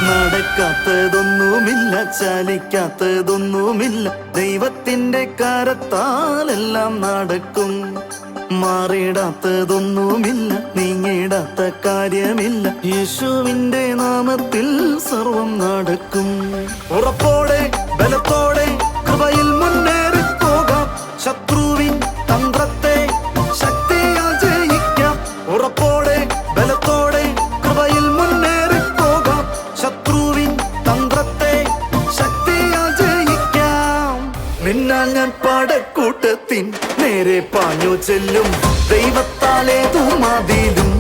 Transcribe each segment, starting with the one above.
നടക്കാത്തതൊന്നുമില്ല, ചലിക്കാത്തതൊന്നുമില്ല. ദൈവത്തിന്റെ കരത്താലെല്ലാം നടക്കും. മാറിടാത്തതൊന്നുമില്ല, നീങ്ങിടാത്ത കാര്യമില്ല. യേശുവിന്റെ നാമത്തിൽ സർവം നടക്കും. ഉറപ്പോടെ ബലത്തോടെ കൃപയിൽ മുന്നേറി പോകാം. ശത്രുവിൻ തന്ത്രത്തെ ശക്തിയാൽ ജയിക്കാം. ഉറപ്പോടെ ബലത്തോടെ കൃപയിൽ മുന്നേറി പോകാം. ശത്രുവിൻ തന്ത്രത്തെ ശക്തിയാൽ ജയിക്കാം. നിന്നാൽ ഞാൻ പടക്കൂട്ടത്തിൻ നേരെ പാഞ്ഞു ചെല്ലും. ദൈവത്താലേതു മതിലും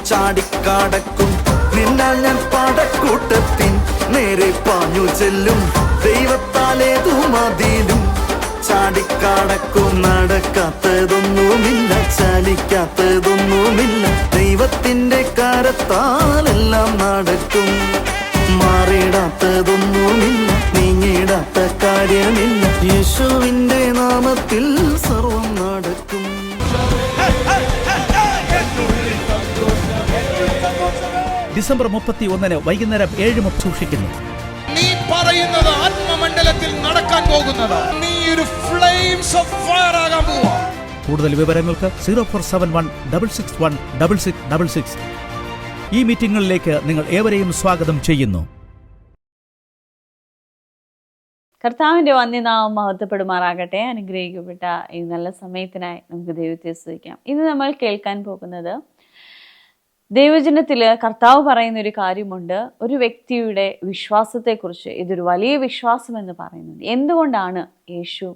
ചാടിക്കടക്കും. നിന്നാൽ ഞാൻ പടക്കൂട്ടത്തിൻ നേരെ പാഞ്ഞു ചെല്ലും. ദൈവത്താലേതു മതിലും ചാടിക്കടക്കും. നടക്കാത്തതൊന്നുമില്ല, ചലിക്കാത്തതൊന്നുമില്ല. ദൈവത്തിന്റെ കരത്താലെല്ലാം നടക്കും. മാറിടാത്തതൊന്നുമില്ല, നീങ്ങിടാത്ത കാര്യമില്ല. യേശുവിന്റെ നാമത്തിൽ സർവം നടക്കും. ഡിസംബർ 31 വൈകുന്നേരം 7 സൂക്ഷിക്കുന്നു. നീ പറയുന്നത് ആത്മമണ്ഡലത്തിൽ നടക്കാൻ പോകുന്നത്. നീ ഒരു ഫ്ലെയിംസ് ഓഫ് ഫയർ ആകാൻ പോവാ. കൂടുതൽ വിവരങ്ങൾക്ക് 0471661666. ഈ മീറ്റിംഗുകളിലേക്ക് നിങ്ങൾ ഏവരെയും സ്വാഗതം ചെയ്യുന്നു. കർത്താവിൻ്റെ വന്യനാമം മഹത്വപ്പെടുമാറാകട്ടെ. അനുഗ്രഹിക്കപ്പെട്ട ഈ നല്ല സമയത്തിനായി നമുക്ക് ദൈവത്തെ സ്തുതിക്കാം. ഇന്ന് നമ്മൾ കേൾക്കാൻ പോകുന്നത് ദൈവജനത്തിൽ കർത്താവ് പറയുന്ന ഒരു കാര്യമുണ്ട്. ഒരു വ്യക്തിയുടെ വിശ്വാസത്തെക്കുറിച്ച് ഇതൊരു വലിയ വിശ്വാസം എന്ന് പറയുന്നുണ്ട്. എന്തുകൊണ്ടാണ് യേശു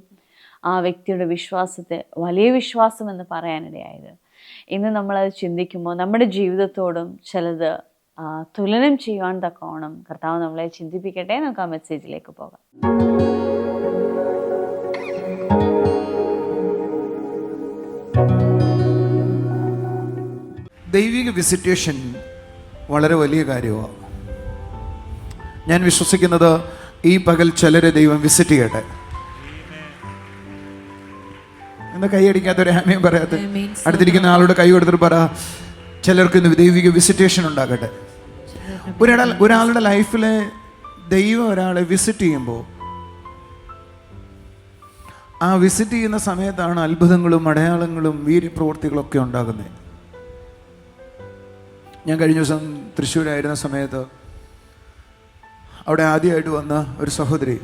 ആ വ്യക്തിയുടെ വിശ്വാസത്തെ വലിയ വിശ്വാസം എന്ന് പറയാനിടയായത്? ഇന്ന് നമ്മളത് ചിന്തിക്കുമ്പോൾ നമ്മുടെ ജീവിതത്തോടും ചിലത് തുലനം ചെയ്യുവാൻ തക്കോണം കർത്താവ് നമ്മളെ ചിന്തിപ്പിക്കട്ടെ. നമുക്ക് ആ മെസ്സേജിലേക്ക് പോകാം. ദൈവിക വിസിറ്റേഷൻ വളരെ വലിയ കാര്യമാണ്. ഞാൻ വിശ്വസിക്കുന്നത് ഈ പകൽ ചിലരെ ദൈവം വിസിറ്റ് ചെയ്യട്ടെ. എന്താ കൈയടിക്കാത്തൊരു ആമേൻ പറയാത്ത? അടുത്തിരിക്കുന്ന ആളോട് കൈ കൊടുത്തിട്ട് പറ, ചിലർക്ക് ഇന്ന് ദൈവിക വിസിറ്റേഷൻ ഉണ്ടാകട്ടെ. ഒരാളുടെ ലൈഫിൽ ദൈവം ഒരാളെ വിസിറ്റ് ചെയ്യുമ്പോൾ ആ വിസിറ്റ് ചെയ്യുന്ന സമയത്താണ് അത്ഭുതങ്ങളും അടയാളങ്ങളും വീര്യപ്രവൃത്തികളൊക്കെ ഉണ്ടാകുന്നത്. ഞാൻ കഴിഞ്ഞ ദിവസം തൃശ്ശൂരായിരുന്ന സമയത്ത് അവിടെ ആദ്യമായിട്ട് വന്ന ഒരു സഹോദരി,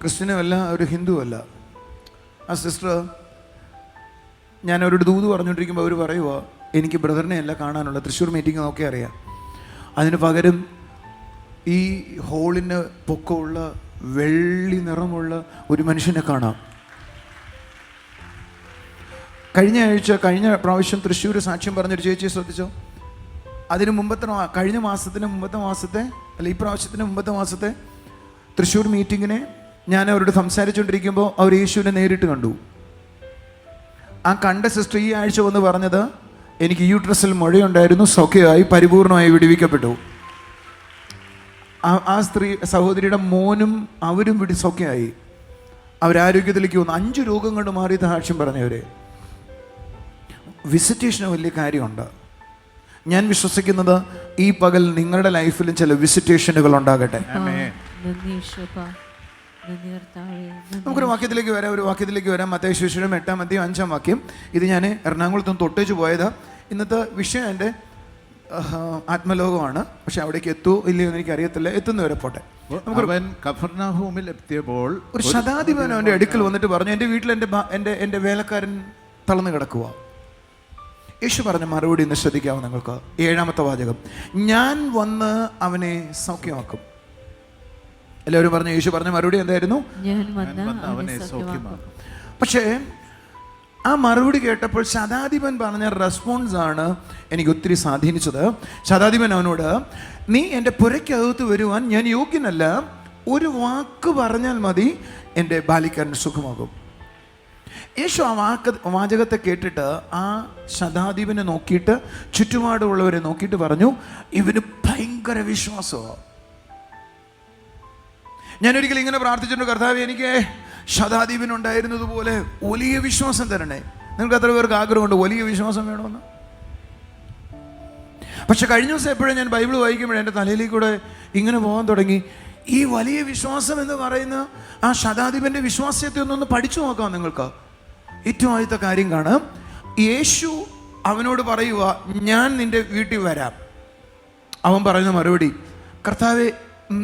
ക്രിസ്ത്യനുമല്ല ഒരു ഹിന്ദുവല്ല. ആ സിസ്റ്റർ, ഞാൻ അവരോട് ദൂത് പറഞ്ഞുകൊണ്ടിരിക്കുമ്പോൾ അവർ പറയുക, എനിക്ക് ബ്രദറിനെ അല്ല കാണാനുള്ള, തൃശ്ശൂർ മീറ്റിംഗ് നോക്കി അറിയാം, അതിന് പകരം ഈ ഹോളിന് പൊക്കമുള്ള വെള്ളി നിറമുള്ള ഒരു മനുഷ്യനെ കാണാം. കഴിഞ്ഞ പ്രാവശ്യം തൃശ്ശൂർ സാക്ഷ്യം പറഞ്ഞൊരു ചേച്ചിയെ ശ്രദ്ധിച്ചോ? അതിന് കഴിഞ്ഞ മാസത്തെ അല്ല ഈ പ്രാവശ്യത്തിന് മുമ്പത്തെ മാസത്തെ തൃശ്ശൂർ മീറ്റിങ്ങിനെ ഞാൻ അവരോട് സംസാരിച്ചുകൊണ്ടിരിക്കുമ്പോൾ അവർ യേശുവിനെ നേരിട്ട് കണ്ടു. ആ കണ്ട സിസ്റ്റർ ഈ ആഴ്ച വന്ന് പറഞ്ഞത്, എനിക്ക് യൂട്രസിൽ മുഴയുണ്ടായിരുന്നു, സൗഖ്യമായി, പരിപൂർണമായി വിടുവിക്കപ്പെട്ടു. ആ സ്ത്രീ സഹോദരിയുടെ മോനും അവരും സൗഖ്യമായി, അവരാരോഗ്യത്തിലേക്ക് വന്നു. 5 രോഗം കൊണ്ട് മാറിയത് സാക്ഷ്യം പറഞ്ഞവരെ. വിസിറ്റേഷന് വലിയ കാര്യമുണ്ട്. ഞാൻ വിശ്വസിക്കുന്നത് ഈ പകൽ നിങ്ങളുടെ ലൈഫിലും ചില വിസിറ്റേഷനുകൾ ഉണ്ടാകട്ടെ. നമുക്കൊരു വാക്യത്തിലേക്ക് വരാം. മത്തായി സുവിശേഷം 8-ാം അധ്യായം 5-ാം വാക്യം. ഇത് ഞാൻ എറണാകുളത്ത് നിന്ന് തൊട്ടേച്ച് പോയതാ. ഇന്നത്തെ വിഷയം എൻ്റെ ആത്മലോകമാണ്. പക്ഷെ അവിടേക്ക് എത്തുമോ ഇല്ലയോ എന്ന് എനിക്ക് അറിയത്തില്ല. എത്തുന്നവരെ പോട്ടെ. അവൻ കഫർനഹൂമിൽ എത്തിയപ്പോൾ ഒരു ശതാധിപൻ അവൻ്റെ അടുക്കൽ വന്നിട്ട് പറഞ്ഞു, എൻ്റെ വീട്ടിൽ എൻ്റെ വേലക്കാരൻ തളർന്നു കിടക്കുക. യേശു പറഞ്ഞ മറുപടി ഇന്ന് ശ്രദ്ധിക്കാവും നിങ്ങൾക്ക്. 7-ാമത്തെ വാചകം, ഞാൻ വന്ന് അവനെ സൗഖ്യമാക്കും. എല്ലാവരും പറഞ്ഞു, യേശു പറഞ്ഞ മറുപടി എന്തായിരുന്നു? അവനെ സൗഖ്യമാക്കും. പക്ഷേ ആ മറുപടി കേട്ടപ്പോൾ ശതാധിപൻ പറഞ്ഞ റെസ്പോൺസ് ആണ് എനിക്ക് ഒത്തിരി സ്വാധീനിച്ചത്. ശതാധിപൻ അവനോട്, നീ എൻ്റെ പുരയ്ക്കകത്ത് വരുവാൻ ഞാൻ യോഗ്യനല്ല, ഒരു വാക്ക് പറഞ്ഞാൽ മതി, എൻ്റെ ബാലിക്കാരൻ സുഖമാകും. യേശു ആ വാചകത്തെ കേട്ടിട്ട് ആ ശതാധിപനെ നോക്കിയിട്ട് ചുറ്റുപാടുള്ളവരെ നോക്കിയിട്ട് പറഞ്ഞു, ഇവന് ഭയങ്കര വിശ്വാസമാണ്. ഞാനൊരിക്കലും ഇങ്ങനെ പ്രാർത്ഥിച്ചിട്ടുണ്ട്, കർത്താവേ എനിക്ക് ശതാധിപനുണ്ടായിരുന്നതുപോലെ വലിയ വിശ്വാസം തരണേ. നിങ്ങൾക്ക് എത്ര പേർക്ക് ആഗ്രഹമുണ്ട് വലിയ വിശ്വാസം വേണമെന്ന്? പക്ഷെ കഴിഞ്ഞ ദിവസം എപ്പോഴും ഞാൻ ബൈബിൾ വായിക്കുമ്പോഴേ എൻ്റെ തലയിലേക്ക് കൂടെ ഇങ്ങനെ പോകാൻ തുടങ്ങി. ഈ വലിയ വിശ്വാസം എന്ന് പറയുന്ന ആ ശതാധിപൻ്റെ വിശ്വാസത്തെ ഒന്നൊന്ന് പഠിച്ചു നോക്കാം നിങ്ങൾക്ക്. ഏറ്റവും ആദ്യത്തെ കാര്യം കാണാം, യേശു അവനോട് പറയുക, ഞാൻ നിൻ്റെ വീട്ടിൽ വരാം. അവൻ പറയുന്ന മറുപടി, കർത്താവേ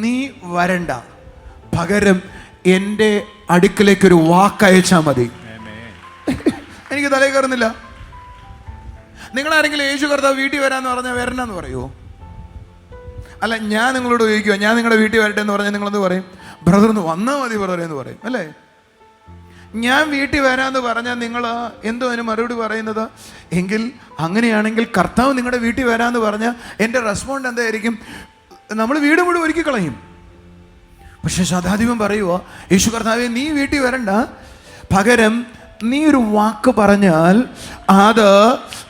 നീ വരണ്ട, പകരം എൻ്റെ അടുക്കലേക്കൊരു വാക്കയച്ചാൽ മതി. എനിക്ക് തലയിൽ കയറുന്നില്ല. നിങ്ങളാരെങ്കിലും യേശു കർത്താവ് വീട്ടിൽ വരാമെന്ന് പറഞ്ഞാൽ വരണ്ടെന്ന് പറയുമോ? അല്ല, ഞാൻ നിങ്ങളോട് ചോദിക്കുമോ, ഞാൻ നിങ്ങളുടെ വീട്ടിൽ വരട്ടെ എന്ന് പറഞ്ഞാൽ നിങ്ങളെന്ന് പറയും, ബ്രദർ ഒന്ന് വന്നാൽ മതി ബ്രദർ എന്ന് പറയും, അല്ലേ? ഞാൻ വീട്ടിൽ വരാമെന്ന് പറഞ്ഞാൽ നിങ്ങൾ എന്തോ അതിന് മറുപടി പറയുന്നത്? എങ്കിൽ അങ്ങനെയാണെങ്കിൽ കർത്താവ് നിങ്ങളുടെ വീട്ടിൽ വരാമെന്ന് പറഞ്ഞാൽ എൻ്റെ റെസ്പോണ്ട് എന്തായിരിക്കും? നമ്മൾ വീട് മുഴുവൻ ഒരുക്കി കളയും. പക്ഷെ ശതാധിപൻ പറയുക, യേശു കർത്താവേ നീ വീട്ടിൽ വരണ്ട, പകരം നീ ഒരു വാക്ക് പറഞ്ഞാൽ അത്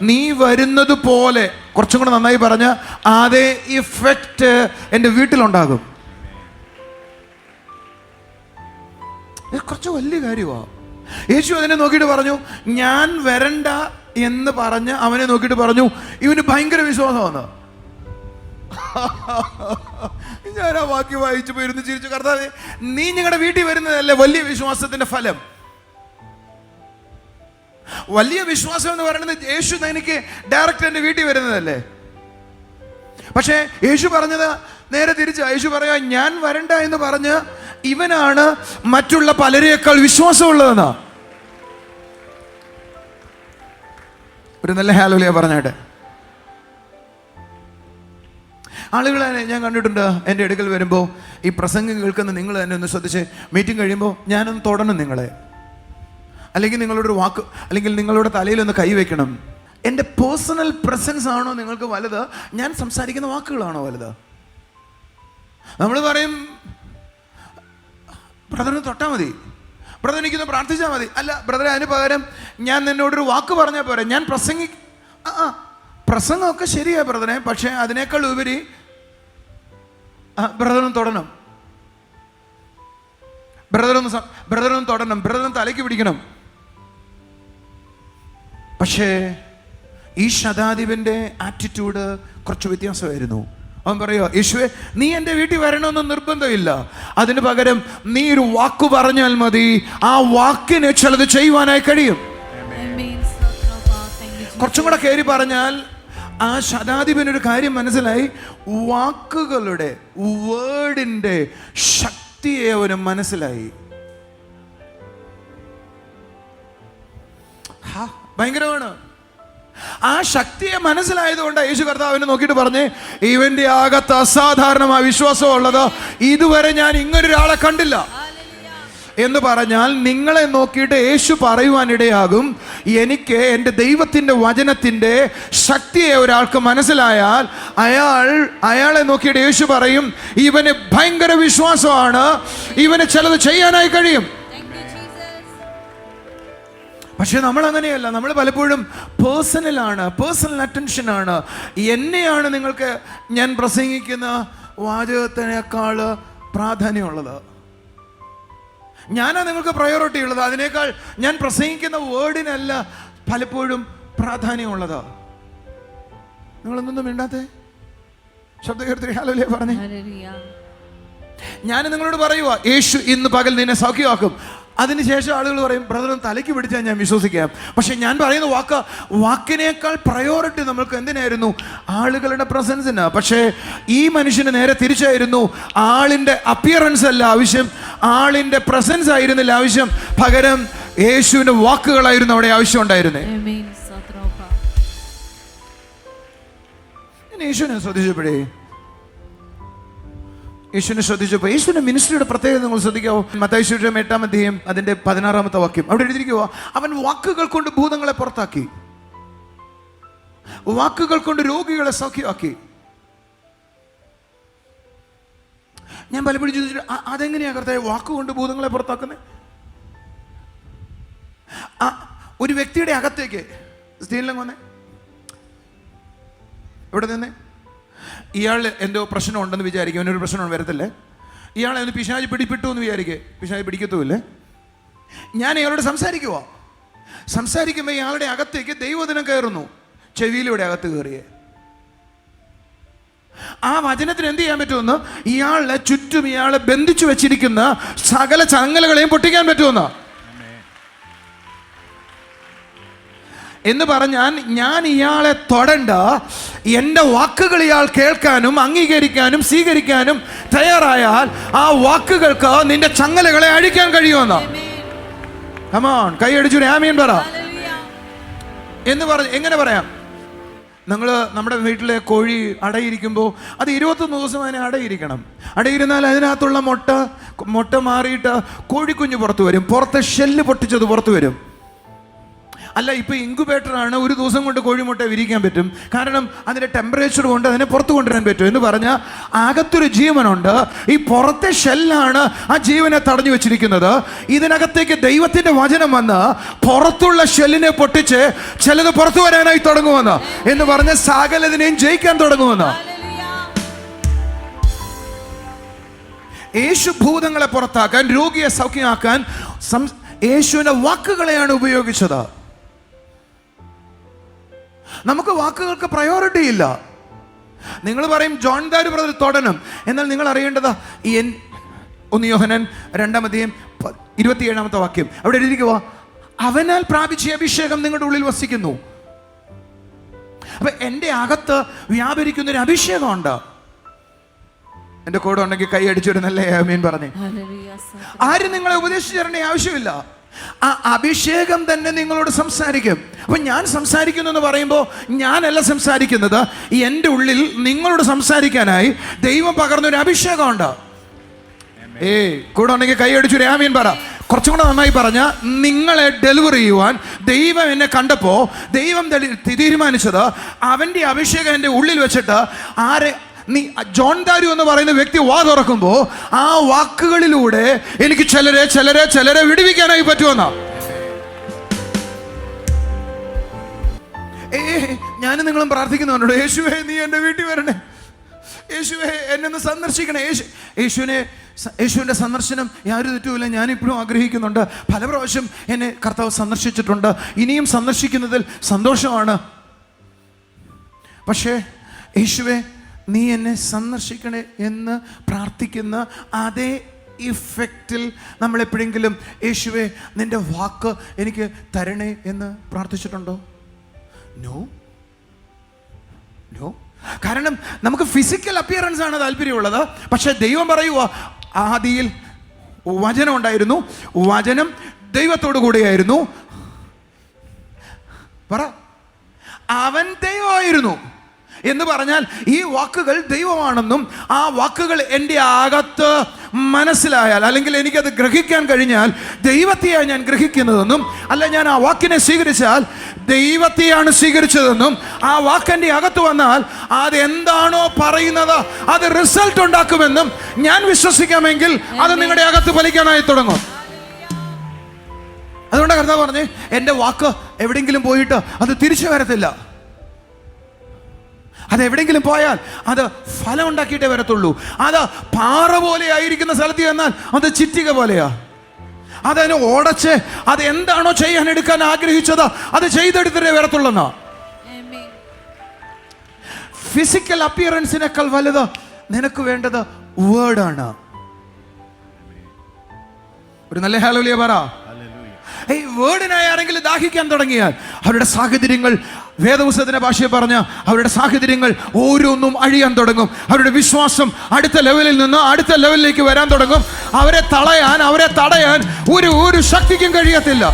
നീ വരുന്നത് പോലെ, കുറച്ചും കൂടെ നന്നായി പറഞ്ഞ അതേ ഇഫക്റ്റ് എൻ്റെ വീട്ടിലുണ്ടാകും. കുറച്ച് വലിയ കാര്യമാണ്. യേശു അതിനെ നോക്കിയിട്ട് പറഞ്ഞു, ഞാൻ വരണ്ട എന്ന് പറഞ്ഞ് അവനെ നോക്കിയിട്ട് പറഞ്ഞു, ഇവന് ഭയങ്കര വിശ്വാസമാണ്. ഞാൻ ആ വാക്യം വായിച്ചു പോയിരുന്നു, ചിരിച്ചു. കർത്താവേ നീ ഞങ്ങളുടെ വീട്ടിൽ വരുന്നതല്ലേ വലിയ വിശ്വാസത്തിന്റെ ഫലം? വലിയ വിശ്വാസം എന്ന് പറയുന്നത് യേശു എനിക്ക് ഡയറക്റ്റ് എൻ്റെ വീട്ടിൽ വരുന്നതല്ലേ? പക്ഷേ യേശു പറഞ്ഞത് നേരെ തിരിച്ചാ. യേശു പറയാ, ഞാൻ വരണ്ട എന്ന് പറഞ്ഞ് ഇവനാണ് മറ്റുള്ള പലരെയേക്കാൾ വിശ്വാസമുള്ളതെന്നാ. ഒരു നല്ല ഹല്ലേലൂയ പറഞ്ഞാട്ടെ. ആളുകളെ ഞാൻ കണ്ടിട്ടുണ്ട് എൻ്റെ അടുക്കൽ വരുമ്പോൾ, ഈ പ്രസംഗം കേൾക്കുന്ന നിങ്ങൾ തന്നെ ഒന്ന് ശ്രദ്ധിച്ച്, മീറ്റിംഗ് കഴിയുമ്പോൾ ഞാനൊന്ന് തൊടണം നിങ്ങളെ, അല്ലെങ്കിൽ നിങ്ങളോടൊരു വാക്ക്, അല്ലെങ്കിൽ നിങ്ങളുടെ തലയിലൊന്ന് കൈവയ്ക്കണം. എൻ്റെ പേഴ്സണൽ പ്രസൻസ് ആണോ നിങ്ങൾക്ക് വലുത്, ഞാൻ സംസാരിക്കുന്ന വാക്കുകളാണോ വലുത്? നമ്മൾ പറയും, ബ്രദറിന് തൊട്ടാൽ മതി, ബ്രദർ എനിക്കൊന്ന് പ്രാർത്ഥിച്ചാൽ മതി. അല്ല ബ്രദറെ, അതിന് പകരം ഞാൻ നിന്നോടൊരു വാക്ക് പറഞ്ഞാൽ പോരെ. ഞാൻ പ്രസംഗമൊക്കെ ശരിയാ ബ്രദറെ, പക്ഷേ അതിനേക്കാൾ ഉപരി ബ്രദറും തൊടണം, ബ്രദറും തൊടണം, ബ്രദറും തലയ്ക്ക് പിടിക്കണം. പക്ഷേ ഈ ശതാധിപന്റെ ആറ്റിറ്റ്യൂഡ് കുറച്ച് വ്യത്യാസമായിരുന്നു. അവൻ പറയുക, യേശുവേ നീ എൻ്റെ വീട്ടിൽ വരണമെന്ന് നിർബന്ധമില്ല, അതിന് പകരം നീ ഒരു വാക്ക് പറഞ്ഞാൽ മതി, ആ വാക്കിന് ചിലത് ചെയ്യുവാനായി കഴിയും. കുറച്ചും കൂടെ കയറി പറഞ്ഞാൽ ആ ശതാധിപനൊരു കാര്യം മനസ്സിലായി, വാക്കുകളുടെ വേർഡിന്റെ ശക്തിയെ അവന് മനസ്സിലായി. ഭയങ്കരമാണ്. ആ ശക്തിയെ മനസ്സിലായതുകൊണ്ട് യേശു കർത്താവിനെ നോക്കിയിട്ട് പറഞ്ഞ്, ഇവന്റെ അകത്ത് അസാധാരണമായ വിശ്വാസം ഉള്ളത് ഇതുവരെ ഞാൻ ഇങ്ങനൊരാളെ കണ്ടില്ല എന്ന് പറഞ്ഞാൽ, നിങ്ങളെ നോക്കിയിട്ട് യേശു പറയുവാനിടയാകും, എനിക്ക് എൻ്റെ ദൈവത്തിൻ്റെ വചനത്തിൻ്റെ ശക്തിയെ ഒരാൾക്ക് മനസ്സിലായാൽ അയാളെ നോക്കിയിട്ട് യേശു പറയും, ഇവന് ഭയങ്കര വിശ്വാസമാണ്, ഇവന് ചിലത് ചെയ്യാനായി കഴിയും. പക്ഷെ നമ്മൾ അങ്ങനെയല്ല. നമ്മൾ പലപ്പോഴും പേഴ്സണൽ അറ്റൻഷനാണ്. എന്നെയാണ് നിങ്ങൾക്ക് ഞാൻ പ്രസംഗിക്കുന്ന വാചകത്തിനേക്കാൾ പ്രാധാന്യമുള്ളത്, ഞാനാ നിങ്ങൾക്ക് പ്രയോറിറ്റി ഉള്ളത്, അതിനേക്കാൾ ഞാൻ പ്രസംഗിക്കുന്ന വേർഡിനല്ല പലപ്പോഴും പ്രാധാന്യമുള്ളത്. നിങ്ങളൊന്നും മിണ്ടാത്തെ? ശബ്ദകീർത്തി ഹല്ലേലൂയ പറഞ്ഞേ. ഞാൻ നിങ്ങളോട് പറയുക, യേശു ഇന്ന് പകൽ നിന്നെ സൗഖ്യമാക്കും. അതിനുശേഷം ആളുകൾ പറയും, ബ്രദറും തലയ്ക്ക് പിടിച്ചാൽ ഞാൻ വിശ്വസിക്കാം. പക്ഷെ ഞാൻ പറയുന്ന വാക്കിനേക്കാൾ പ്രയോറിറ്റി നമ്മൾക്ക് എന്തിനായിരുന്നു? ആളുകളുടെ പ്രസൻസിനാ. പക്ഷേ ഈ മനുഷ്യന് നേരെ തിരിച്ചായിരുന്നു. ആളിൻ്റെ അപ്പിയറൻസ് അല്ല ആവശ്യം, ആളിൻ്റെ പ്രസൻസ് ആയിരുന്നില്ല ആവശ്യം, പകരം യേശുവിൻ്റെ വാക്കുകളായിരുന്നു അവിടെ ആവശ്യം ഉണ്ടായിരുന്നത്. യേശുവിനെ ശ്രദ്ധിച്ചപ്പോൾ യേശുവിന്റെ മിനിസ്ട്രിയുടെ പ്രത്യേകത നിങ്ങൾ ശ്രദ്ധിക്കാവോ? മത്തായി സുവിശേഷം 8-ാം അധ്യായം അതിന്റെ 16-ാമത്തെ വാക്യം അവിടെ എഴുതിയിരിക്കുക, അവൻ വാക്കുകൾ കൊണ്ട് ഭൂതങ്ങളെ പുറത്താക്കി, വാക്കുകൾ കൊണ്ട് രോഗികളെ സൗഖ്യമാക്കി. ഞാൻ പലപ്പോഴും ചോദിച്ചിട്ട്, അതെങ്ങനെയാ കർത്താവേ വാക്കുകൊണ്ട് ഭൂതങ്ങളെ പുറത്താക്കുന്നത്? ഒരു വ്യക്തിയുടെ അകത്തേക്ക് സ്ത്രീലം വന്നേ, ഇവിടെ നിന്നേ, ഇയാൾ എന്തോ പ്രശ്നം ഉണ്ടെന്ന് വിചാരിക്കും, അവനൊരു പ്രശ്നം വരത്തില്ലേ? ഇയാളെ ഒന്ന് പിശാച് പിടിപ്പെട്ടു എന്ന് വിചാരിക്കേ, പിശാച് പിടിക്കത്തുമില്ലേ? ഞാൻ ഇയാളോട് സംസാരിക്കുമ്പോൾ ഇയാളുടെ അകത്തേക്ക് ദൈവദിനം കയറുന്നു, ചെവിയിലൂടെ അകത്ത് കയറിയേ. ആ വചനത്തിന് എന്ത് ചെയ്യാൻ പറ്റുമെന്ന്? ഇയാളെ ചുറ്റും ഇയാളെ ബന്ധിച്ചു വെച്ചിരിക്കുന്ന സകല ചങ്ങലകളെയും പൊട്ടിക്കാൻ പറ്റുമെന്ന്. എന്ന് പറഞ്ഞാൽ ഞാൻ ഇയാളെ തൊടണ്ട, എൻ്റെ വാക്കുകൾ ഇയാൾ കേൾക്കാനും അംഗീകരിക്കാനും സ്വീകരിക്കാനും തയ്യാറായാൽ ആ വാക്കുകൾക്ക് നിന്റെ ചങ്ങലകളെ അഴിക്കാൻ കഴിയുമെന്ന്. കമോൺ, കൈയടിച്ചു ആമീൻ പറ. എന്ന് പറഞ്ഞ് എങ്ങനെ പറയാം? നമ്മുടെ വീട്ടിലെ കോഴി അടയിരിക്കുമ്പോൾ അത് 21 ദിവസം അതിനെ അടയിരിക്കണം. അടയിരുന്നാൽ അതിനകത്തുള്ള മുട്ട മാറിയിട്ട് കോഴിക്കുഞ്ഞ് പുറത്തു വരും. പുറത്തെ ഷെല്ല് പൊട്ടിച്ചത് പുറത്തു വരും. അല്ല, ഇപ്പോൾ ഇൻക്യുബേറ്ററാണ്, ഒരു ദിവസം കൊണ്ട് കോഴിമുട്ട വിരിക്കാൻ പറ്റും. കാരണം അതിൻ്റെ ടെമ്പറേച്ചർ കൊണ്ട് അതിനെ പുറത്തു കൊണ്ടുവരാൻ പറ്റും. എന്ന് പറഞ്ഞാൽ അകത്തൊരു ജീവനുണ്ട്, ഈ പുറത്തെ ഷെല്ലാണ് ആ ജീവനെ തടഞ്ഞു വെച്ചിരിക്കുന്നത്. ഇതിനകത്തേക്ക് ദൈവത്തിൻ്റെ വചനം വന്ന് പുറത്തുള്ള ഷെല്ലിനെ പൊട്ടിച്ച് ചിലത് പുറത്തു വരാനായി തുടങ്ങുമെന്ന്. എന്ന് പറഞ്ഞ് സകലതിനെയും ജയിക്കാൻ തുടങ്ങുമെന്ന്. യേശു ഭൂതങ്ങളെ പുറത്താക്കാൻ, രോഗിയെ സൗഖ്യമാക്കാൻ യേശുവിൻ്റെ വാക്കുകളെയാണ് ഉപയോഗിച്ചത്. നമുക്ക് വാക്കുകൾക്ക് പ്രയോറിറ്റി ഇല്ല. നിങ്ങൾ പറയും ജോൺ ദാരു ബ്രദർ തൊടണം. എന്നാൽ നിങ്ങൾ അറിയേണ്ടത് 1 യോഹന്നാൻ 2:27 വാക്യം അവിടെ എഴുതിക്കുക, അവനാൽ പ്രാപിച്ച അഭിഷേകം നിങ്ങളുടെ ഉള്ളിൽ വസിക്കുന്നു. അപ്പൊ എൻ്റെ അകത്ത് വ്യാപരിക്കുന്ന ഒരു അഭിഷേകമുണ്ട്. എൻ്റെ കൂടെ ഉണ്ടെങ്കിൽ കൈ അടിച്ചൊരു നല്ല ആമീൻ പറഞ്ഞേ. ആരും നിങ്ങളെ ഉപദേശിച്ചു തരേണ്ട ആവശ്യമില്ല. ആ അഭിഷേകം തന്നെ നിങ്ങളോട് സംസാരിക്കും. അപ്പൊ ഞാൻ സംസാരിക്കുന്നു എന്ന് പറയുമ്പോൾ ഞാനല്ല സംസാരിക്കുന്നത്, എൻ്റെ ഉള്ളിൽ നിങ്ങളോട് സംസാരിക്കാനായി ദൈവം പകർന്നൊരു അഭിഷേകമുണ്ട്. കൂടെ ഉണ്ടെങ്കിൽ കൈ അടിച്ചൊരു ആമീൻ പറ. കുറച്ചും കൂടെ നന്നായി പറഞ്ഞ, നിങ്ങളെ ഡെലിവർ ചെയ്യുവാൻ ദൈവം എന്നെ കണ്ടപ്പോൾ ദൈവം തീരുമാനിച്ചത് അവൻ്റെ അഭിഷേകം എൻ്റെ ഉള്ളിൽ വെച്ചിട്ട് ജോൺ ദാരു എന്ന് പറയുന്ന വ്യക്തി വാ തുറക്കുമ്പോൾ ആ വാക്കുകളിലൂടെ എനിക്ക് ചിലരെ വിടുവിക്കാനായി പറ്റുമെന്നാ. ഞാനും നിങ്ങളും പ്രാർത്ഥിക്കുന്നുണ്ടോ, യേശുവേ നീ എൻ്റെ വീട്ടിൽ വരണേ, യേശുവേ എന്നെ ഒന്ന് സന്ദർശിക്കണേ. യേശുവിൻ്റെ സന്ദർശനം യാതൊരു തെറ്റുമില്ല, ഞാനിപ്പോഴും ആഗ്രഹിക്കുന്നുണ്ട്. പല പ്രാവശ്യം എന്നെ കർത്താവ് സന്ദർശിച്ചിട്ടുണ്ട്, ഇനിയും സന്ദർശിക്കുന്നതിൽ സന്തോഷമാണ്. പക്ഷേ യേശുവേ നീ എന്നെ സന്ദർശിക്കണേ എന്ന് പ്രാർത്ഥിക്കുന്ന അതേ ഇഫക്റ്റിൽ നമ്മൾ എപ്പോഴെങ്കിലും യേശുവേ നിൻ്റെ വാക്ക് എനിക്ക് തരണേ എന്ന് പ്രാർത്ഥിച്ചിട്ടുണ്ടോ? നോ. കാരണം നമുക്ക് ഫിസിക്കൽ അപ്പിയറൻസ് ആണ് താല്പര്യമുള്ളത്. പക്ഷെ ദൈവം പറയുക, ആദിയിൽ വചനം ഉണ്ടായിരുന്നു, വചനം ദൈവത്തോടു കൂടെയായിരുന്നു, പറ അവൻ ദൈവമായിരുന്നു എന്ന് പറഞ്ഞാൽ ഈ വാക്കുകൾ ദൈവമാണെന്നും ആ വാക്കുകൾ എൻ്റെ അകത്ത് മനസ്സിലായാൽ, അല്ലെങ്കിൽ എനിക്കത് ഗ്രഹിക്കാൻ കഴിഞ്ഞാൽ ദൈവത്തെയാണ് ഞാൻ ഗ്രഹിക്കുന്നതെന്നും, അല്ല ഞാൻ ആ വാക്കിനെ സ്വീകരിച്ചാൽ ദൈവത്തെയാണ് സ്വീകരിച്ചതെന്നും, ആ വാക്കെൻ്റെ അകത്ത് വന്നാൽ അത് എന്താണോ പറയുന്നത് അത് റിസൾട്ട് ഉണ്ടാക്കുമെന്നും ഞാൻ വിശ്വസിക്കാമെങ്കിൽ അത് നിങ്ങളുടെ അകത്ത് ഫലിക്കാനായി തുടങ്ങും. അതുകൊണ്ട് കർത്താവ് പറഞ്ഞേ, എൻ്റെ വാക്ക് എവിടെയെങ്കിലും പോയിട്ട് അത് തിരിച്ചു വരത്തില്ല. അത് എവിടെയെങ്കിലും പോയാൽ അത് ഫലം ഉണ്ടാക്കിയിട്ടേ വരത്തുള്ളൂ. അത് പാറ പോലെ ആയിരിക്കുന്ന സ്ഥലത്ത് ചെന്നാൽ അത് ചിറ്റിക പോലെയാ. അതിനെ ഓടച്ച് അത് എന്താണോ ചെയ്യാൻ എടുക്കാൻ ആഗ്രഹിച്ചത് അത് ചെയ്തെടുത്തിട്ടേ വരത്തുള്ളൂ. ഫിസിക്കൽ അപ്പിയറൻസിനേക്കാൾ വലുത് നിനക്ക് വേണ്ടത് വേർഡാണ്. ഒരു നല്ല ഹല്ലേലൂയ പറ. ഈ വേർഡിനായി ആരെങ്കിലും ദാഹിക്കാൻ തുടങ്ങിയാൽ അവരുടെ സാഹചര്യങ്ങൾ, വേദപുസ്തകത്തിന്റെ ഭാഷയെ പറഞ്ഞ അവരുടെ സാഹചര്യങ്ങൾ ഓരോന്നും അഴിയാൻ തുടങ്ങും. അവരുടെ വിശ്വാസം അടുത്ത ലെവലിൽ നിന്ന് അടുത്ത ലെവലിലേക്ക് വരാൻ തുടങ്ങും. അവരെ തടയാൻ ഒരു ശക്തിക്കും കഴിയത്തില്ല.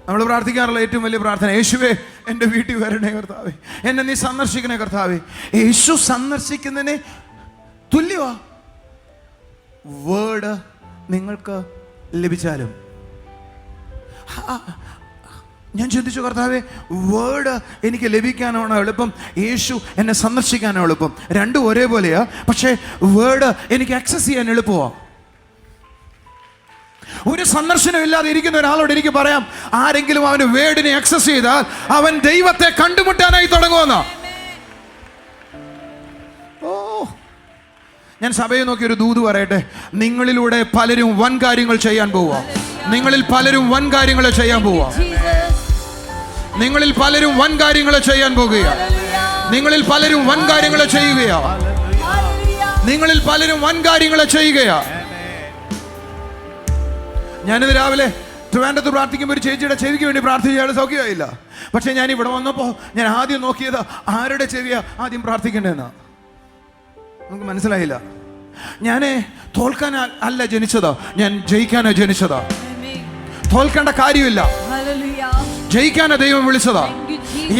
നമ്മൾ പ്രാർത്ഥിക്കാറുള്ള ഏറ്റവും വലിയ പ്രാർത്ഥന, യേശുവേ എൻ്റെ വീട്ടിൽ വരണേ കർത്താവേ, എന്നെ നീ സന്ദർശിക്കണേ കർത്താവേ. യേശു സന്ദർശിക്കുന്നതിനെ തുല്യവാ വേർഡ് നിങ്ങൾക്ക് ലഭിച്ചാലും. ഞാൻ ചിന്തിച്ചു, കർത്താവേ വേർഡ് എനിക്ക് ലഭിക്കാനാണോ എളുപ്പം, യേശു എന്നെ സന്ദർശിക്കാനോ എളുപ്പം? രണ്ടും ഒരേപോലെയാ, പക്ഷേ വേർഡ് എനിക്ക് ആക്സസ് ചെയ്യാൻ എളുപ്പമാ. ഒരു സന്ദർശനം ഇല്ലാതെ ഇരിക്കുന്ന ഒരാളോട് എനിക്ക് പറയാം, ആരെങ്കിലും അവന് വേർഡിനെ ആക്സസ് ചെയ്താൽ അവൻ ദൈവത്തെ കണ്ടുമുട്ടാനായി തുടങ്ങുമെന്ന്. ഞാൻ സഭയെ നോക്കി ഒരു ദൂത് പറയട്ടെ, നിങ്ങളിലൂടെ പലരും വൻ കാര്യങ്ങൾ ചെയ്യാൻ പോവാ. നിങ്ങളിൽ പലരും വൻ കാര്യങ്ങൾ ചെയ്യാൻ പോവാ. നിങ്ങളിൽ പലരും വൻ കാര്യങ്ങൾ ചെയ്യാൻ പോകുകയാണ്. നിങ്ങളിൽ പലരും വൻ കാര്യങ്ങൾ ചെയ്യുകയാ. നിങ്ങളിൽ പലരും വൻ കാര്യങ്ങൾ ചെയ്യുകയാ. ഞാനിത് രാവിലെ ട്രിവാൻഡ്രത്ത് പ്രാർത്ഥിക്കുമ്പോൾ ഒരു ചേച്ചിയുടെ ചെവിക്ക് വേണ്ടി പ്രാർത്ഥിച്ചയാൾ സൗഖ്യമായില്ല. പക്ഷെ ഞാൻ ഇവിടെ വന്നപ്പോൾ ഞാൻ ആദ്യം നോക്കിയത് ആരുടെ ചെവിയാ ആദ്യം പ്രാർത്ഥിക്കേണ്ടതെന്നാ. നമുക്ക് മനസ്സിലായില്ല. ഞാൻ തോൽക്കാൻ അല്ല ജനിച്ചതാ, ഞാൻ ജയിക്കാനാ ജനിച്ചതാ. തോൽക്കേണ്ട കാര്യമില്ല, ജയിക്കാനാ ദൈവം വിളിച്ചതാ.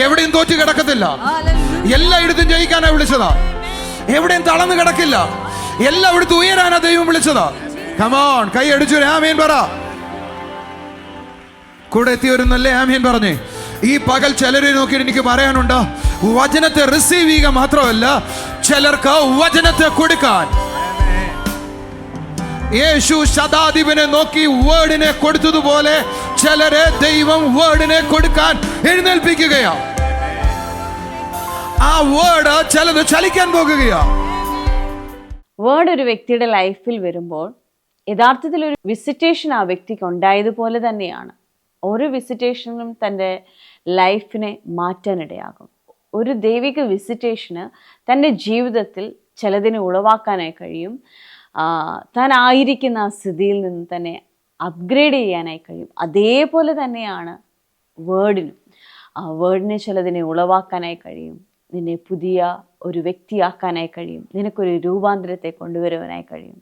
എവിടെയും തോറ്റു കിടക്കത്തില്ല, എല്ലായിടത്തും ജയിക്കാനാ വിളിച്ചതാ. എവിടെയും തളർന്നു കിടക്കില്ല, എല്ലായിടത്തും ഉയരാനാ ദൈവം വിളിച്ചതാ. കമോൺ, കൈ അടിച്ചു ആമേൻ പറ. കൂടെ എത്തിയവരുന്നല്ലേ ആമേൻ പറഞ്ഞേ. ഈ പകൽ ചിലരെ നോക്കിയിട്ട് എനിക്ക് പറയാനുണ്ട്, വചനത്തെ റിസീവ് ചെയ്യുക മാത്രമല്ല, ചിലർക്ക് വചനത്തെ കൊടുക്കാൻ. യേശു ശതാധിപനെ നോക്കി വേർഡിനെ കൊടുത്തതുപോലെ ചിലരെ ദൈവം വേർഡിനെ കൊടുക്കാൻ എഴുന്നേൽപ്പിക്കുകയാ. ആ വേർഡ് ചിലത് ചലിക്കാൻ പോകുകയാ. വേർഡ് ഒരു വ്യക്തിയുടെ ലൈഫിൽ വരുമ്പോൾ യഥാർത്ഥത്തിൽ ഒരു വിസിറ്റേഷൻ ആ വ്യക്തിക്ക് ഉണ്ടായതുപോലെ തന്നെയാണ്. ഓരോ വിസിറ്റേഷനും തൻ്റെ ലൈഫിനെ മാറ്റാനിടയാകും. ഒരു ദൈവിക വിസിറ്റേഷന് തൻ്റെ ജീവിതത്തിൽ ചിലതിനെ ഉളവാക്കാനായി കഴിയും. താൻ ആയിരിക്കുന്ന ആ സ്ഥിതിയിൽ നിന്ന് തന്നെ അപ്ഗ്രേഡ് ചെയ്യാനായി കഴിയും. അതേപോലെ തന്നെയാണ് വേർഡിനും. ആ വേർഡിനെ ചിലതിനെ ഉളവാക്കാനായി കഴിയും. നിന്നെ പുതിയ ഒരു വ്യക്തിയാക്കാനായി കഴിയും. നിനക്കൊരു രൂപാന്തരത്തെ കൊണ്ടുവരുവാനായി കഴിയും.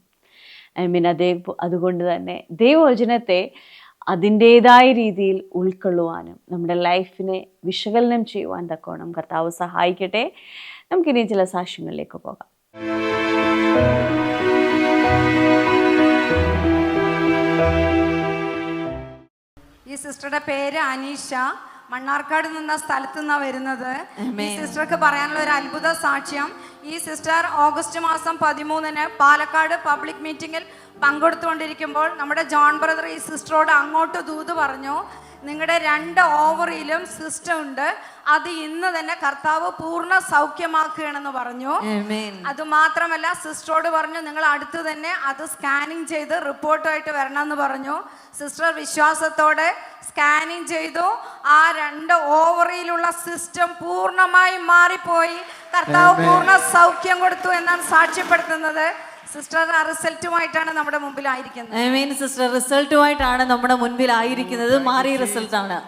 അതുകൊണ്ട് തന്നെ ദൈവവചനത്തെ അതിൻ്റേതായ രീതിയിൽ ഉൾക്കൊള്ളുവാനും നമ്മുടെ ലൈഫിനെ വിശകലനം ചെയ്യുവാൻ തക്കോണം കർത്താവ് സഹായിക്കട്ടെ. നമുക്കിനി ചില സാക്ഷ്യങ്ങളിലേക്ക് പോകാം. ഈ സിസ്റ്ററുടെ പേര് അനീഷ. മണ്ണാർക്കാട് നിന്ന സ്ഥലത്തു നിന്നാണ് വരുന്നത്. ഈ സിസ്റ്റർക്ക് പറയാനുള്ള ഒരു അത്ഭുത സാക്ഷ്യം. ഈ സിസ്റ്റർ ഓഗസ്റ്റ് മാസം 13 പാലക്കാട് പബ്ലിക് മീറ്റിങ്ങിൽ പങ്കെടുത്തുകൊണ്ടിരിക്കുമ്പോൾ നമ്മുടെ ജോൺ ബ്രദർ ഈ സിസ്റ്ററോട് അങ്ങോട്ട് ദൂത് പറഞ്ഞു, നിങ്ങളുടെ 2 ഓവറിയിലും സിസ്റ്റം ഉണ്ട്, അത് ഇന്ന് തന്നെ കർത്താവ് പൂർണ്ണ സൗഖ്യമാക്കുകയാണെന്ന് പറഞ്ഞു. അത് മാത്രമല്ല സിസ്റ്ററോട് പറഞ്ഞു, നിങ്ങൾ അടുത്ത് തന്നെ അത് സ്കാനിങ് ചെയ്ത് റിപ്പോർട്ടായിട്ട് വരണമെന്ന് പറഞ്ഞു. സിസ്റ്റർ വിശ്വാസത്തോടെ സ്കാനിങ് ചെയ്തു. ആ 2 ഓവറിയിലുള്ള സിസ്റ്റം പൂർണ്ണമായി മാറിപ്പോയി. കർത്താവ് പൂർണ്ണ സൗഖ്യം കൊടുത്തു എന്നാണ് സാക്ഷ്യപ്പെടുത്തുന്നത്. സിസ്റ്റർ റിസൾട്ടുമായിട്ടാണ് നമ്മുടെ മുമ്പിലായിരിക്കുന്നത്. സിസ്റ്റർ റിസൾട്ടുമായിട്ടാണ് നമ്മുടെ മുൻപിലായിരിക്കുന്നത്. മാറിയ റിസൾട്ടാണ്.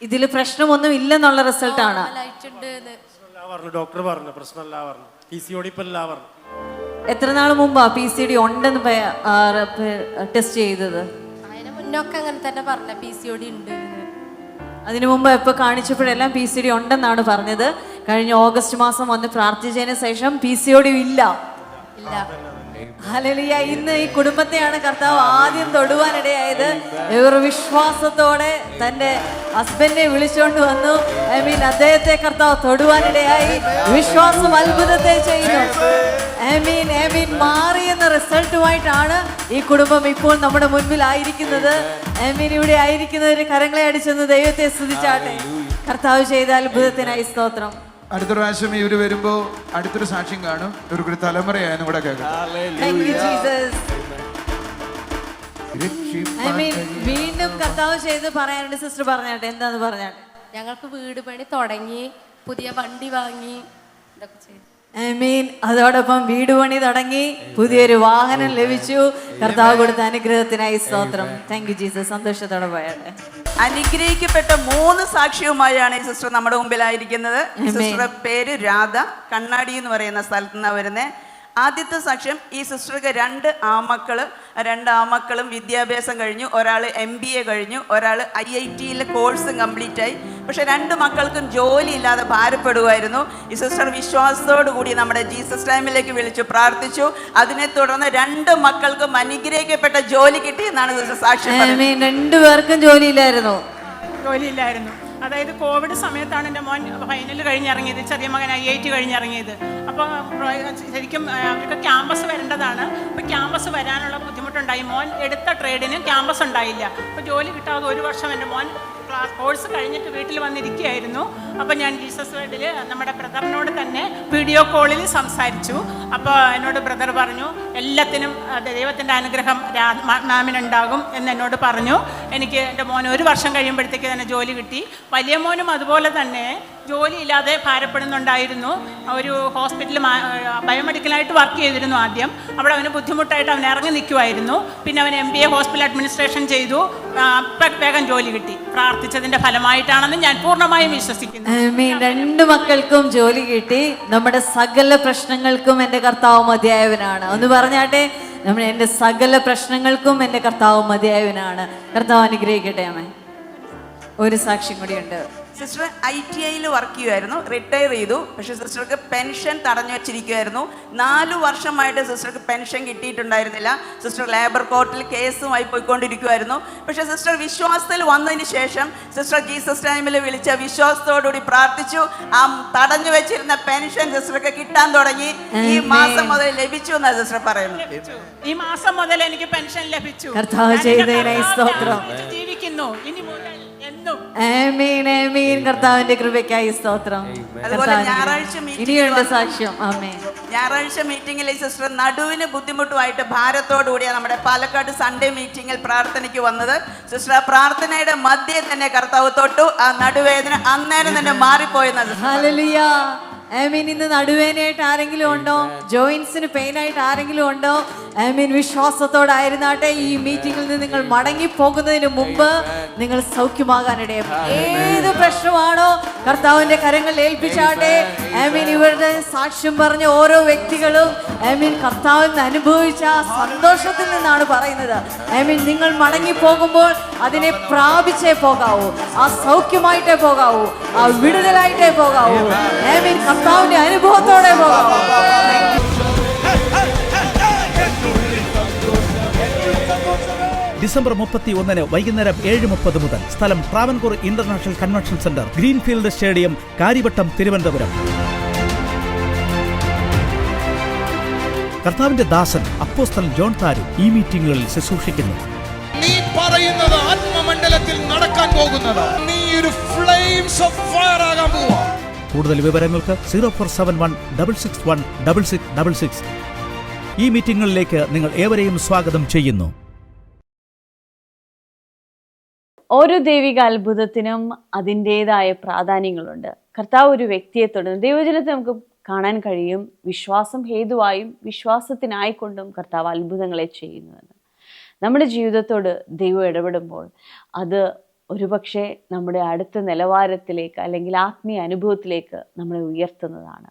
ഇതിൽ പ്രശ്നമൊന്നും ഇല്ലെന്നുള്ള റിസൾട്ടാണ്. ഡോക്ടർ പറഞ്ഞു പ്രശ്നമല്ല പറഞ്ഞു. PCOD ഇല്ല പറഞ്ഞു. എത്ര നാൾ മുമ്പാ PCOD ഉണ്ടെന്ന് ടെസ്റ്റ് ചെയ്തത്? അതിന് മുന്നൊക്കെ അങ്ങനെ തന്നെ പറഞ്ഞ PCOD ഉണ്ട്. അതിനു മുമ്പ് എപ്പോൾ കാണിച്ചപ്പോഴെല്ലാം PCOD ഉണ്ടെന്നാണ് പറഞ്ഞത്. കഴിഞ്ഞ ഓഗസ്റ്റ് മാസം വന്ന് പ്രാർത്ഥിച്ചതിന് ശേഷം PCOD ഇല്ല. ഹല്ലേലൂയ. ഇന്ന് ഈ കുടുംബത്തെയാണ് കർത്താവ് ആദ്യം തൊടുവാനിടയായത്. ഇവർ വിശ്വാസത്തോടെ തൻ്റെ ഹസ്ബൻഡിനെ വിളിച്ചുകൊണ്ട് വന്നു. അദ്ദേഹത്തെ കർത്താവ് തൊടുവാനിടയായി. വിശ്വാസം അത്ഭുതത്തെ ചെയ്യുന്നു. മാറിയെന്ന റിസൾട്ടുമായിട്ടാണ് ഈ കുടുംബം ഇപ്പോൾ നമ്മുടെ മുൻപിലായിരിക്കുന്നത്. ഇവിടെ ആയിരിക്കുന്നവര് കരങ്ങളെ അടിച്ചെന്ന് ദൈവത്തെ സ്തുതിച്ചാട്ടെ. കർത്താവ് ചെയ്ത അത്ഭുതത്തിനായി സ്തോത്രം. അടുത്ത പ്രാവശ്യം ഇവര് വരുമ്പോ അടുത്തൊരു സാക്ഷ്യം കാണും. ഇവർക്കൊരു തലമുറയായെന്ന് കൂടെ കേൾക്കാം. വീണ്ടും കർത്താവ് ചെയ്ത് പറയാനുണ്ട്. സിസ്റ്റർ പറഞ്ഞാട്ടെ, എന്താന്ന് പറഞ്ഞാട്ടെ. ഞങ്ങൾക്ക് വീട് പണി തുടങ്ങി, പുതിയ വണ്ടി വാങ്ങി, ഇതൊക്കെ ചെയ്തു. അതോടൊപ്പം വീട് പണി തുടങ്ങി, പുതിയൊരു വാഹനം ലഭിച്ചു. കർത്താവ് കൊടുത്ത അനുഗ്രഹത്തിനായി സ്തോത്രം. Thank you Jesus. സന്തോഷത്തോടെ പോയാട്ടെ. അനുഗ്രഹിക്കപ്പെട്ട 3 സാക്ഷ്യവുമായാണ് ഈ സിസ്റ്റർ നമ്മുടെ മുമ്പിലായിരിക്കുന്നത്. ഈ സിസ്റ്ററുടെ പേര് രാധ. കണ്ണാടി എന്ന് പറയുന്ന സ്ഥലത്ത് നിന്നാണ് വരുന്നത്. ആദ്യത്തെ സാക്ഷ്യം, ഈ സിസ്റ്റർക്ക് 2 ആമക്കൾ. 2 ആമക്കളും വിദ്യാഭ്യാസം കഴിഞ്ഞു. ഒരാൾ MBA കഴിഞ്ഞു, ഒരാൾ IIT കോഴ്സും കംപ്ലീറ്റ് ആയി. പക്ഷെ 2 മക്കൾക്കും ജോലി ഇല്ലാതെ ഭാരപ്പെടുമായിരുന്നു. ഈ സിസ്റ്റർ വിശ്വാസത്തോടു കൂടി നമ്മുടെ ജീസസ് ടൈമിലേക്ക് വിളിച്ചു പ്രാർത്ഥിച്ചു. അതിനെ തുടർന്ന് 2 മക്കൾക്കും അനുഗ്രഹിക്കപ്പെട്ട ജോലി കിട്ടിയെന്നാണ് സിസ്റ്റർ സാക്ഷ്യം. 2 പേർക്കും ജോലിയില്ലായിരുന്നു. അതായത് കോവിഡ് സമയത്താണ് എൻ്റെ മോൻ ഫൈനൽ കഴിഞ്ഞിറങ്ങിയത്. ചെറിയ മകൻ IIT കഴിഞ്ഞിറങ്ങിയത്. അപ്പോൾ ശരിക്കും അവർക്ക് ക്യാമ്പസ് വരേണ്ടതാണ്. അപ്പോൾ ക്യാമ്പസ് വരാനുള്ള ബുദ്ധിമുട്ട് ബുദ്ധിമുട്ടുണ്ടായി. മോൻ എടുത്ത ട്രേഡിന് ക്യാമ്പസ് ഉണ്ടായില്ല. അപ്പോൾ ജോലി കിട്ടാതെ 1 വർഷം എൻ്റെ മോൻ കോഴ്സ് കഴിഞ്ഞിട്ട് വീട്ടിൽ വന്നിരിക്കുകയായിരുന്നു. അപ്പോൾ ഞാൻ ജീസസ് വേൾഡിൽ നമ്മുടെ ബ്രദറിനോട് തന്നെ വീഡിയോ കോളിൽ സംസാരിച്ചു. അപ്പോൾ എന്നോട് ബ്രദർ പറഞ്ഞു, എല്ലാത്തിനും ദൈവത്തിൻ്റെ അനുഗ്രഹം മാമിനുണ്ടാകും എന്ന് എന്നോട് പറഞ്ഞു. എനിക്ക് എൻ്റെ മോൻ 1 വർഷം കഴിയുമ്പോഴത്തേക്ക് തന്നെ ജോലി കിട്ടി. വലിയ മോനും അതുപോലെ തന്നെ ജോലിയില്ലാതെ ഭാരപ്പെടുന്നുണ്ടായിരുന്നു. ഒരു ഹോസ്പിറ്റലിൽ ബയോമെഡിക്കലായിട്ട് വർക്ക് ചെയ്തിരുന്നു ആദ്യം. അവിടെ അവന് ബുദ്ധിമുട്ടായിട്ട് അവൻ ഇറങ്ങി നിൽക്കുമായിരുന്നു. പിന്നെ അവൻ MBA ഹോസ്പിറ്റൽ അഡ്മിനിസ്ട്രേഷൻ ചെയ്തു. വേഗം ജോലി കിട്ടി. പ്രാർത്ഥിച്ചതിന്റെ ഫലമായിട്ടാണെന്ന് ഞാൻ പൂർണ്ണമായും വിശ്വസിക്കുന്നു. 2 മക്കൾക്കും ജോലി കിട്ടി. നമ്മുടെ സകല പ്രശ്നങ്ങൾക്കും എൻ്റെ കർത്താവ് മതിയായവനാണ്. ഒന്ന് പറഞ്ഞാട്ടെ, എൻ്റെ സകല പ്രശ്നങ്ങൾക്കും എൻ്റെ കർത്താവ് മതിയായവനാണ്. കർത്താവ് അനുഗ്രഹിക്കട്ടെ. അമ്മേ, ഒരു സാക്ഷ്യം കൂടിയുണ്ട്. സിസ്റ്റർ ITIയിൽ വർക്ക് ചെയ്യുമായിരുന്നു, റിട്ടയർ ചെയ്തു. പക്ഷെ സിസ്റ്റർക്ക് പെൻഷൻ തടഞ്ഞു വെച്ചിരിക്കുമായിരുന്നു. 4 വർഷമായിട്ട് സിസ്റ്റർക്ക് പെൻഷൻ കിട്ടിയിട്ടുണ്ടായിരുന്നില്ല. സിസ്റ്റർ ലേബർ കോർട്ടിൽ കേസുമായി പോയിക്കൊണ്ടിരിക്കുമായിരുന്നു. പക്ഷെ സിസ്റ്റർ വിശ്വാസത്തിൽ വന്നതിന് ശേഷം സിസ്റ്റർ ജീസസ് ടൈമിൽ വിളിച്ച വിശ്വാസത്തോടുകൂടി പ്രാർത്ഥിച്ചു. ആ തടഞ്ഞു വെച്ചിരുന്ന പെൻഷൻ സിസ്റ്റർക്ക് കിട്ടാൻ തുടങ്ങി. ഈ മാസം മുതൽ ലഭിച്ചു എന്നാണ് സിസ്റ്റർ പറയുന്നത്. ഈ മാസം മുതൽ എനിക്ക് പെൻഷൻ ലഭിച്ചു. ജീവിക്കുന്നു ഇനി മുതൽ എന്നും. കർത്താവിന്റെ കൃപയ്ക്കായി സ്തോത്രം. ഇനിയുണ്ട് സാക്ഷ്യം. ഞായറാഴ്ച മീറ്റിംഗിൽ സിസ്റ്റർ നടുവിന് ബുദ്ധിമുട്ടുമായിട്ട് ഭാരത്തോടുകൂടിയാണ് നമ്മുടെ പാലക്കാട് സൺഡേ മീറ്റിംഗിൽ പ്രാർത്ഥനയ്ക്ക് വന്നത്. സിസ്റ്റർ ആ പ്രാർത്ഥനയുടെ മധ്യേ തന്നെ കർത്താവ് തൊട്ടു. ആ നടുവേദന അന്നേരം തന്നെ മാറിപ്പോയെന്നത്. ഹല്ലേലൂയ. ഇന്ന് നടുവേദനയായിട്ട് ആരെങ്കിലും ഉണ്ടോ? ജോയിൻസിന് പെയിൻ ആയിട്ട് ആരെങ്കിലും ഉണ്ടോ? വിശ്വാസത്തോടായിരുന്നാട്ടെ ഈ മീറ്റിംഗിൽ നിന്ന് നിങ്ങൾ മടങ്ങി പോകുന്നതിന് മുമ്പ് നിങ്ങൾ സൗഖ്യമാകാനിടയെ. ഏത് പ്രശ്നമാണോ കർത്താവിന്റെ കരങ്ങളിൽ ഏൽപ്പിച്ചാട്ടെ. ഇവരുടെ സാക്ഷ്യം പറഞ്ഞ ഓരോ വ്യക്തികളും കർത്താവിൽ നിന്ന് അനുഭവിച്ച സന്തോഷത്തിൽ നിന്നാണ് പറയുന്നത്. നിങ്ങൾ മടങ്ങി പോകുമ്പോൾ അതിനെ പ്രാപിച്ചേ പോകാവൂ. ആ സൗഖ്യമായിട്ടേ പോകാവൂ. ആ വിടുതലായിട്ടേ പോകാവൂ. കർത്താവിന്റെ അനുഭവത്തോടെ പോകാവൂ. ഡിസംബർ 31 വൈകുന്നേരം 7:30 മുതൽ. സ്ഥലം Travancore International Convention Centre, Greenfield Stadium, Kariavattom, Thiruvananthapuram. കർത്താവിന്റെ ദാസൻ അപ്പോസ്തലൻ ജോൺ താരു ഈ മീറ്റിംഗുകളിൽ ശുശ്രൂഷിക്കുന്നു. നീ പറയുന്നത് ആത്മമണ്ഡലത്തിൽ നടക്കാൻ പോകുന്നത്. നീ ഒരു ഫ്ലെയിംസ് ഓഫ് ഫയർ ആകാൻ പോവാ. കൂടുതൽ വിവരങ്ങൾക്ക് 0471 661 6666. ഈ മീറ്റിംഗുകളിലേക്ക് നിങ്ങൾ ഏവരെയും സ്വാഗതം ചെയ്യുന്നു. ഓരോ ദൈവിക അത്ഭുതത്തിനും അതിൻ്റെതായ പ്രാധാന്യങ്ങളുണ്ട്. കർത്താവ് ഒരു വ്യക്തിയെ തൊടുന്നു. ദൈവജനത്തെ നമുക്ക് കാണാൻ കഴിയും. വിശ്വാസം ഹേതുവായും വിശ്വാസത്തിനായിക്കൊണ്ടും കർത്താവ് അത്ഭുതങ്ങളെ ചെയ്യുന്നുവെന്ന്. നമ്മുടെ ജീവിതത്തോട് ദൈവം ഇടപെടുമ്പോൾ അത് ഒരുപക്ഷെ നമ്മുടെ അടുത്ത നിലവാരത്തിലേക്ക് അല്ലെങ്കിൽ ആത്മീയ അനുഭവത്തിലേക്ക് നമ്മളെ ഉയർത്തുന്നതാണ്.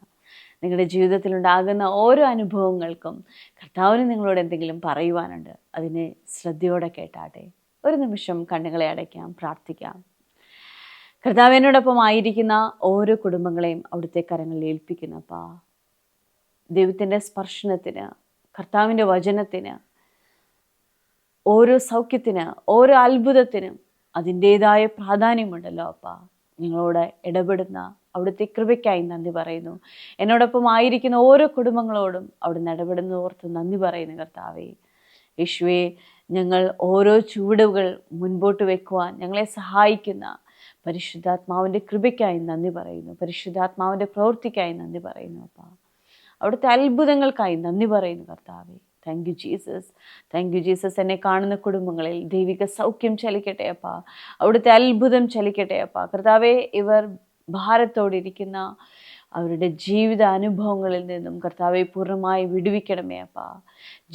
നിങ്ങളുടെ ജീവിതത്തിലുണ്ടാകുന്ന ഓരോ അനുഭവങ്ങൾക്കും കർത്താവിന് നിങ്ങളോട് എന്തെങ്കിലും പറയുവാനുണ്ട്. അതിനെ ശ്രദ്ധയോടെ കേട്ടാട്ടെ. ഒരു നിമിഷം കണ്ണുകളെ അടയ്ക്കാം, പ്രാർത്ഥിക്കാം. കർത്താവിനോടൊപ്പം ആയിരിക്കുന്ന ഓരോ കുടുംബങ്ങളെയും അവിടുത്തെ കരങ്ങളിൽ ഏൽപ്പിക്കുന്നപ്പാ. ദൈവത്തിൻ്റെ സ്പർശനത്തിന്, കർത്താവിൻ്റെ വചനത്തിന്, ഓരോ സൗഖ്യത്തിന്, ഓരോ അത്ഭുതത്തിനും അതിൻ്റേതായ പ്രാധാന്യമുണ്ടല്ലോ അപ്പാ. നിങ്ങളോട് ഇടപെടുന്ന അവിടുത്തെ കൃപയ്ക്കായി നന്ദി പറയുന്നു. എന്നോടൊപ്പം ആയിരിക്കുന്ന ഓരോ കുടുംബങ്ങളോടും അവിടുന്ന് ഇടപെടുന്ന ഓർത്ത് നന്ദി പറയുന്നു കർത്താവേ. യേശുവേ, ഞങ്ങൾ ഓരോ ചുവടുകൾ മുൻപോട്ട് വെക്കുവാൻ ഞങ്ങളെ സഹായിക്കുന്ന പരിശുദ്ധാത്മാവിൻ്റെ കൃപയ്ക്കായി നന്ദി പറയുന്നു. പരിശുദ്ധാത്മാവിൻ്റെ പ്രവൃത്തിക്കായി നന്ദി പറയുന്നു അപ്പാ. അവിടുത്തെ അത്ഭുതങ്ങൾക്കായി നന്ദി പറയുന്നു കർത്താവേ. Thank you Jesus. Thank you Jesus. എന്നെ കാണുന്ന കുടുംബങ്ങളിൽ ദൈവിക സൗഖ്യം ചലിക്കട്ടെ അപ്പാ. അവിടുത്തെ അത്ഭുതം ചലിക്കട്ടെ അപ്പാ. കർത്താവേ, ഇവർ ഭാരത്തോടിരിക്കുന്ന അവരുടെ ജീവിത അനുഭവങ്ങളിൽ നിന്നും കർത്താവെ പൂർണ്ണമായി വിടുവിക്കണമേ അപ്പാ.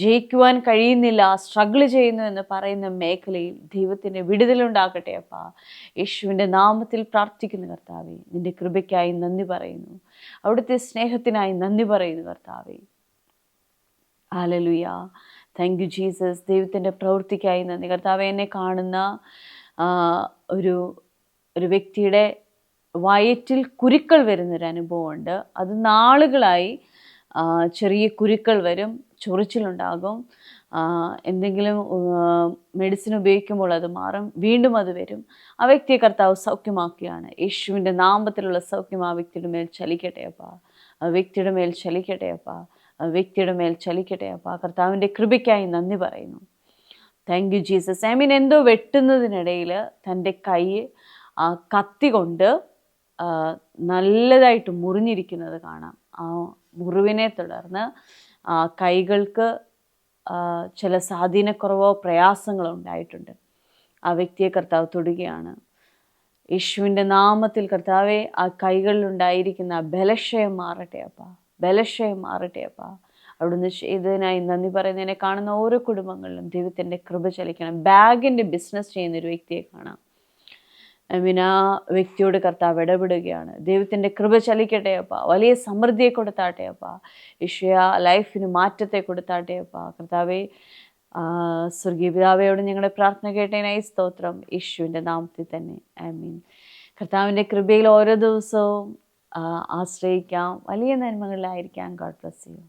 ജയിക്കുവാൻ കഴിയുന്നില്ല, സ്ട്രഗിൾ ചെയ്യുന്നു എന്ന് പറയുന്ന മേഖലയിൽ ദൈവത്തിൻ്റെ വിടുതലുണ്ടാക്കട്ടെ അപ്പാ. യേശുവിൻ്റെ നാമത്തിൽ പ്രാർത്ഥിക്കുന്നു കർത്താവെ. നിൻ്റെ കൃപയ്ക്കായി നന്ദി പറയുന്നു. അവിടുത്തെ സ്നേഹത്തിനായി നന്ദി പറയുന്നു കർത്താവെ. ഹല്ലേലൂയ. Thank you Jesus. ദൈവത്തിൻ്റെ പ്രവൃത്തിക്കായി നന്ദി കർത്താവെ. എന്നെ കാണുന്ന ഒരു വ്യക്തിയുടെ വയറ്റിൽ കുരുക്കൾ വരുന്നൊരു അനുഭവമുണ്ട്. അത് നാളുകളായി ചെറിയ കുരുക്കൾ വരും, ചൊറിച്ചിലുണ്ടാകും. എന്തെങ്കിലും മെഡിസിൻ ഉപയോഗിക്കുമ്പോൾ അത് മാറും, വീണ്ടും അത് വരും. ആ വ്യക്തിയെ കർത്താവ് സൗഖ്യമാക്കുകയാണ്. യേശുവിൻ്റെ നാമത്തിലുള്ള സൗഖ്യം ആ വ്യക്തിയുടെ മേൽ ചലിക്കട്ടെ അപ്പാ. ആ വ്യക്തിയുടെ മേൽ ചലിക്കട്ടെ അപ്പാ. ആ വ്യക്തിയുടെ മേൽ ചലിക്കട്ടെ അപ്പാ. കർത്താവിൻ്റെ കൃപയ്ക്കായി നന്ദി പറയുന്നു. Thank you Jesus. എന്തോ വെട്ടുന്നതിനിടയിൽ തൻ്റെ കൈ കത്തി കൊണ്ട് നല്ലതായിട്ട് മുറിഞ്ഞിരിക്കുന്നത് കാണാം. ആ മുറിവിനെ തുടർന്ന് കൈകൾക്ക് ചില സ്വാധീനക്കുറവോ പ്രയാസങ്ങളോ ഉണ്ടായിട്ടുണ്ട്. ആ വ്യക്തിയെ കർത്താവ് തൊടുകയാണ്. യേശുവിൻ്റെ നാമത്തിൽ കർത്താവെ ആ കൈകളിലുണ്ടായിരിക്കുന്ന ബലക്ഷയം മാറട്ടെ അപ്പാ, ബലക്ഷയം മാറട്ടെ അപ്പാ. അവിടുന്ന് ചെയ്തതിനായി നന്ദി പറയുന്നതിനെ കാണുന്ന ഓരോ കുടുംബങ്ങളിലും ദൈവത്തിൻ്റെ കൃപ ചലിക്കണം. ബാഗിൻ്റെ ബിസിനസ് ചെയ്യുന്നൊരു വ്യക്തിയെ കാണാം. ആ വ്യക്തിയോട് കർത്താവ് ഇടപെടുകയാണ്. ദൈവത്തിൻ്റെ കൃപ ചലിക്കട്ടെ അപ്പാ, വലിയ സമൃദ്ധിയെ കൊടുത്താട്ടെ അപ്പാ, ഈശോയ ലൈഫിന് മാറ്റത്തെ കൊടുത്താട്ടെ അപ്പാ. കർത്താവെ സ്വർഗീയ പിതാവയോട് ഞങ്ങളുടെ പ്രാർത്ഥന കേട്ടതിനായി സ്തോത്രം, യേശുവിൻ്റെ നാമത്തിൽ തന്നെ ആമീൻ. കർത്താവിൻ്റെ കൃപയിൽ ഓരോ ദിവസവും ആശ്രയിക്കാം, വലിയ നന്മകളിലായിരിക്കാം. God bless you.